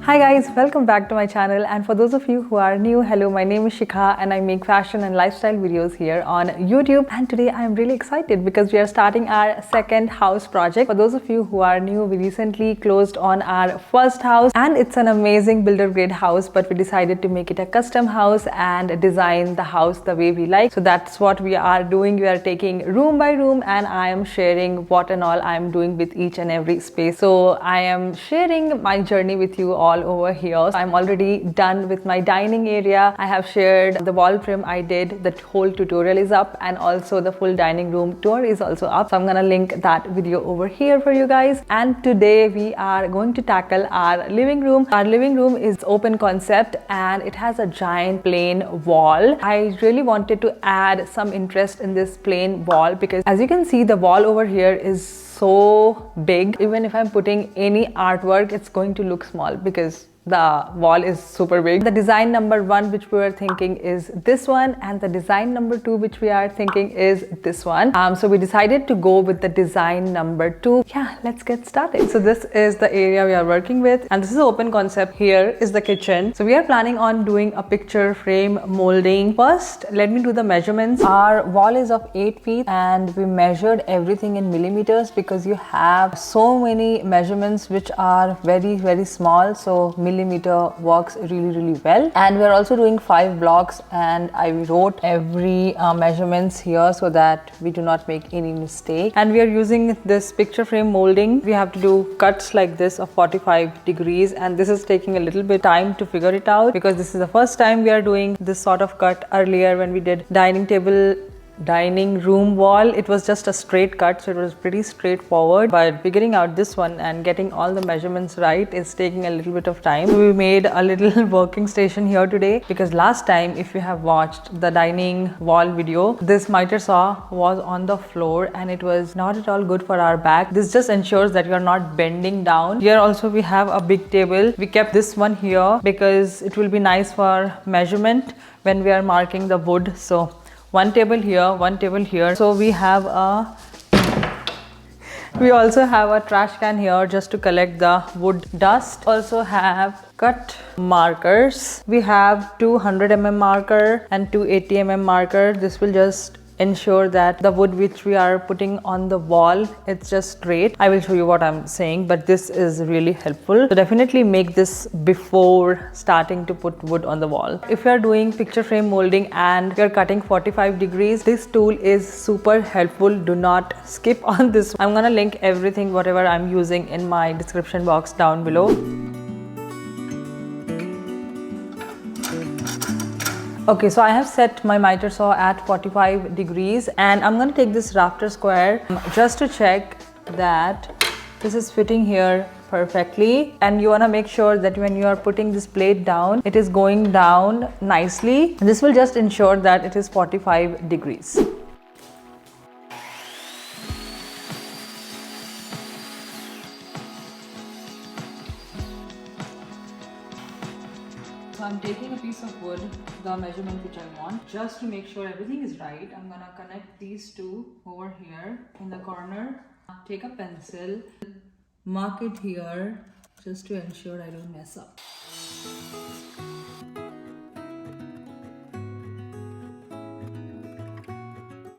Hi guys, welcome back to my channel, and for those of you who are new, hello, my name is Shikha and I make fashion and lifestyle videos here on YouTube. And today I am really excited because we are starting our second house project. For those of you who are new, we recently closed on our first house and it's an amazing builder grade house, but we decided to make it a custom house and design the house the way we like. So that's what we are doing. We are taking room by room and I am sharing what and all I am doing with each and every space. So I am sharing my journey with you all over here. I'm already done with my dining area. I have shared the wall trim I did. The whole tutorial is up, and also the full dining room tour is also up. So I'm gonna link that video over here for you guys. And today we are going to tackle our living room. Our living room is open concept and it has a giant plain wall. I really wanted to add some interest in this plain wall because as you can see, the wall over here is so big. Even if I'm putting any artwork, it's going to look small because the wall is super big. The design number 1 which we were thinking is this one, and the design number 2 which we are thinking is this one. So we decided to go with the design number 2. Yeah, let's get started. So this is the area we are working with and this is open concept. Here is the kitchen. So we are planning on doing a picture frame molding. First, let me do the measurements. Our wall is of 8 feet and we measured everything in millimeters because you have so many measurements which are very small. So millimeter works really well. And we're also doing 5 blocks and I wrote every measurements here so that we do not make any mistake. And we are using this picture frame molding. We have to do cuts like this of 45 degrees and this is taking a little bit time to figure it out because this is the first time we are doing this sort of cut. Earlier when we did dining room wall, it was just a straight cut, so it was pretty straightforward, but figuring out this one and getting all the measurements right is taking a little bit of time. So we made a little working station here today because last time, if you have watched the dining wall video, this miter saw was on the floor and it was not at all good for our back. This just ensures that you are not bending down. Here also we have a big table. We kept this one here because it will be nice for measurement when we are marking the wood. So one table here, one table here. So we also have a trash can here just to collect the wood dust. Also have cut markers. We have 200 mm marker and 280 mm marker. This will just ensure that the wood which we are putting on the wall, it's just straight. I will show you what I'm saying, but this is really helpful. So definitely make this before starting to put wood on the wall. If you are doing picture frame molding and you're cutting 45 degrees, this tool is super helpful. Do not skip on this. I'm gonna link everything, whatever I'm using, in my description box down below. Okay, so I have set my miter saw at 45 degrees and I'm going to take this rafter square just to check that this is fitting here perfectly. And you want to make sure that when you are putting this plate down, it is going down nicely. And this will just ensure that it is 45 degrees. So I'm taking a piece of wood, the measurement which I want, just to make sure everything is right. I'm gonna connect these two over here in the corner. Take a pencil, mark it here just to ensure I don't mess up.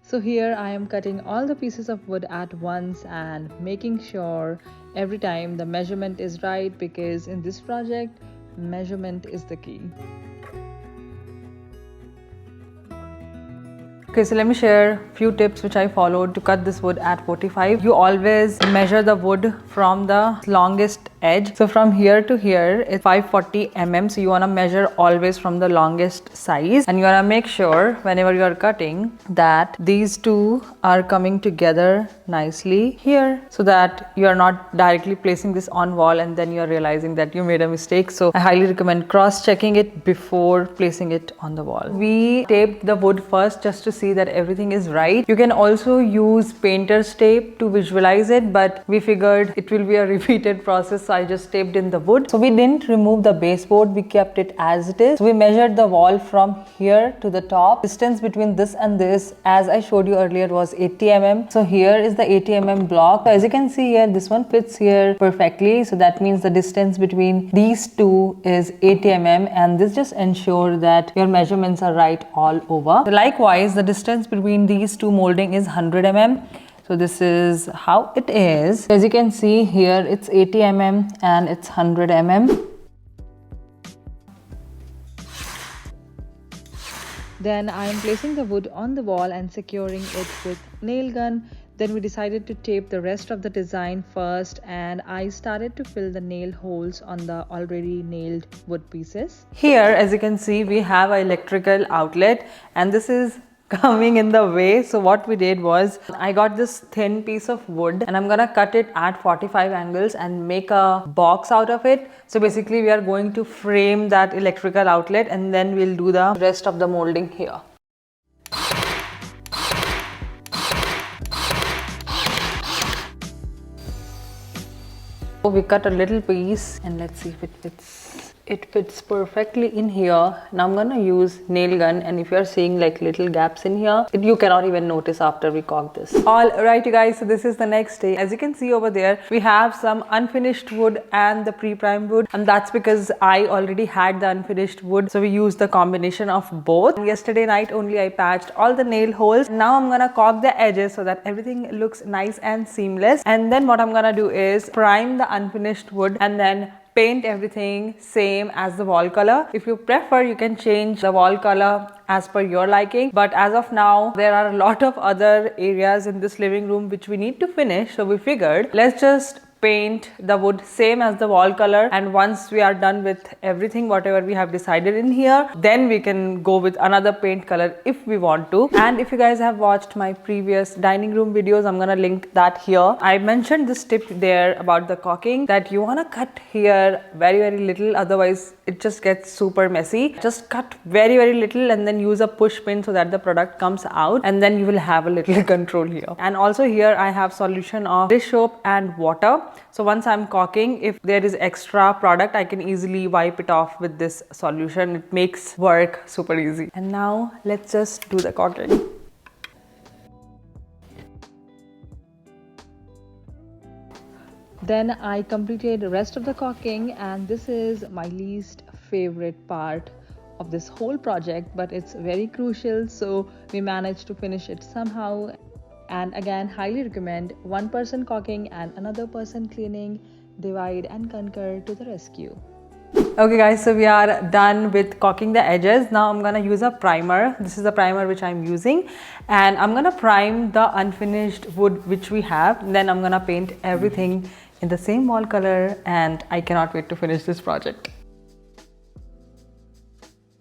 So here I am cutting all the pieces of wood at once and making sure every time the measurement is right, because in this project, measurement is the key. Okay, so let me share a few tips which I followed to cut this wood at 45. You always measure the wood from the longest edge. So from here to here, it's 540 mm. So you want to measure always from the longest size. And you want to make sure whenever you are cutting that these two are coming together nicely here so that you are not directly placing this on wall and then you are realizing that you made a mistake. So I highly recommend cross-checking it before placing it on the wall. We taped the wood first just to see that everything is right. You can also use painter's tape to visualize it, but we figured it will be a repeated process. So so I just taped in the wood. So we didn't remove the baseboard, we kept it as it is. So we measured the wall from here to the top. Distance between this and this, as I showed you earlier, was 80 mm. So here is the 80 mm block. So as you can see here, this one fits here perfectly. So that means the distance between these two is 80 mm, and this just ensures that your measurements are right all over. So likewise, the distance between these two molding is 100 mm. So this is how it is. As you can see here, it's 80 mm and it's 100 mm. Then I am placing the wood on the wall and securing it with nail gun. Then we decided to tape the rest of the design first, and I started to fill the nail holes on the already nailed wood pieces. Here, as you can see, we have an electrical outlet, and this is coming in the way. So what we did was, I got this thin piece of wood and I'm gonna cut it at 45 angles and make a box out of it. So basically we are going to frame that electrical outlet, and then we'll do the rest of the molding here. So we cut a little piece and let's see if it fits. It fits perfectly in here. Now I'm gonna use nail gun, and if you're seeing like little gaps in here, you cannot even notice after we caulk this. Alright you guys, so this is the next day. As you can see over there, we have some unfinished wood and the pre-prime wood, and that's because I already had the unfinished wood, so we used the combination of both. Yesterday night only I patched all the nail holes. Now I'm gonna caulk the edges so that everything looks nice and seamless, and then what I'm gonna do is prime the unfinished wood and then paint everything same as the wall color. If you prefer, you can change the wall color as per your liking, but as of now there are a lot of other areas in this living room which we need to finish, so we figured let's just paint the wood same as the wall color, and once we are done with everything whatever we have decided in here, then we can go with another paint color if we want to. And if you guys have watched my previous dining room videos, I'm gonna link that here. I mentioned this tip there about the caulking, that you want to cut here very little, otherwise it just gets super messy. Just cut very little and then use a push pin so that the product comes out, and then you will have a little control here. And also here I have solution of dish soap and water. So once I'm caulking, if there is extra product, I can easily wipe it off with this solution. It makes work super easy. And now let's just do the caulking. Then I completed the rest of the caulking, and this is my least favorite part of this whole project, but it's very crucial, so we managed to finish it somehow. And again, highly recommend one person caulking and another person cleaning. Divide and conquer to the rescue. Okay guys, so we are done with caulking the edges. Now I'm gonna use a primer. This is the primer which I'm using, and I'm gonna prime the unfinished wood which we have. Then I'm gonna paint everything in the same wall color, and I cannot wait to finish this project.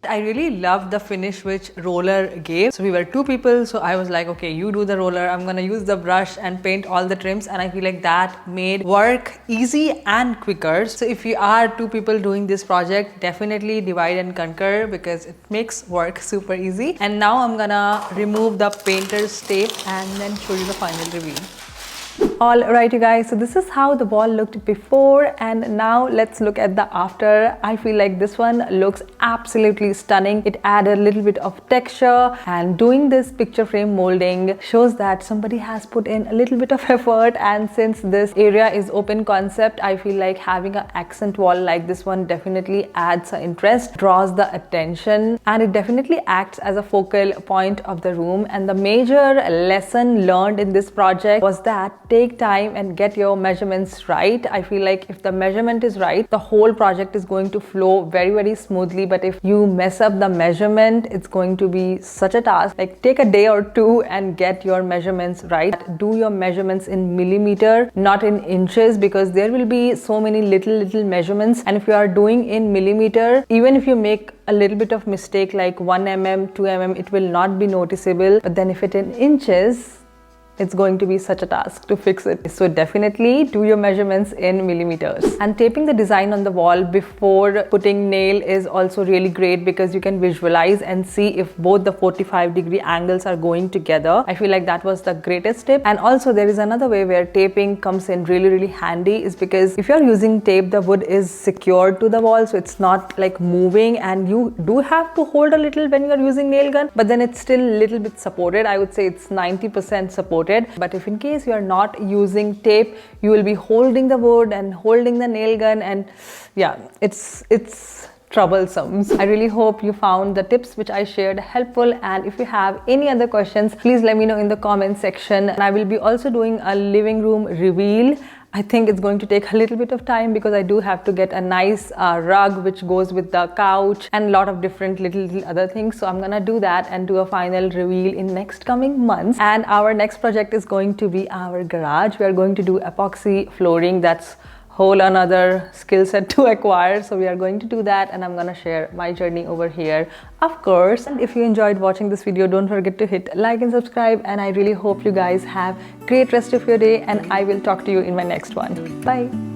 I really loved the finish which roller gave. So we were two people, so I was like, okay, you do the roller, I'm gonna use the brush and paint all the trims, and I feel like that made work easy and quicker. So if you are two people doing this project, definitely divide and conquer, because it makes work super easy. And now I'm gonna remove the painter's tape and then show you the final reveal. Alright you guys, so this is how the wall looked before, and now let's look at the after. I feel like this one looks absolutely stunning. It added a little bit of texture, and doing this picture frame molding shows that somebody has put in a little bit of effort. And since this area is open concept, I feel like having an accent wall like this one definitely adds interest, draws the attention, and it definitely acts as a focal point of the room. And the major lesson learned in this project was that take time and get your measurements right. I feel like if the measurement is right, the whole project is going to flow very smoothly. But if you mess up the measurement, it's going to be such a task. Like, take a day or two and get your measurements right. Do your measurements in millimeter, not in inches, because there will be so many little measurements, and if you are doing in millimeter, even if you make a little bit of mistake like 1 mm, 2 mm, it will not be noticeable. But then if it in inches, it's going to be such a task to fix it. So definitely do your measurements in millimeters. And taping the design on the wall before putting nail is also really great because you can visualize and see if both the 45-degree angles are going together. I feel like that was the greatest tip. And also there is another way where taping comes in really handy, is because if you're using tape, the wood is secured to the wall, so it's not like moving, and you do have to hold a little when you're using nail gun, but then it's still a little bit supported. I would say it's 90% supported. But if in case you are not using tape, you will be holding the wood and holding the nail gun, and yeah, it's troublesome. I really hope you found the tips which I shared helpful, and if you have any other questions, please let me know in the comment section. And I will be also doing a living room reveal. I think it's going to take a little bit of time because I do have to get a nice rug which goes with the couch and a lot of different little other things. So I'm gonna do that and do a final reveal in next coming months. And our next project is going to be our garage. We are going to do epoxy flooring. That's whole another skill set to acquire, so we are going to do that, and I'm gonna share my journey over here, of course. And if you enjoyed watching this video, don't forget to hit like and subscribe, and I really hope you guys have great rest of your day, and I will talk to you in my next one. Bye.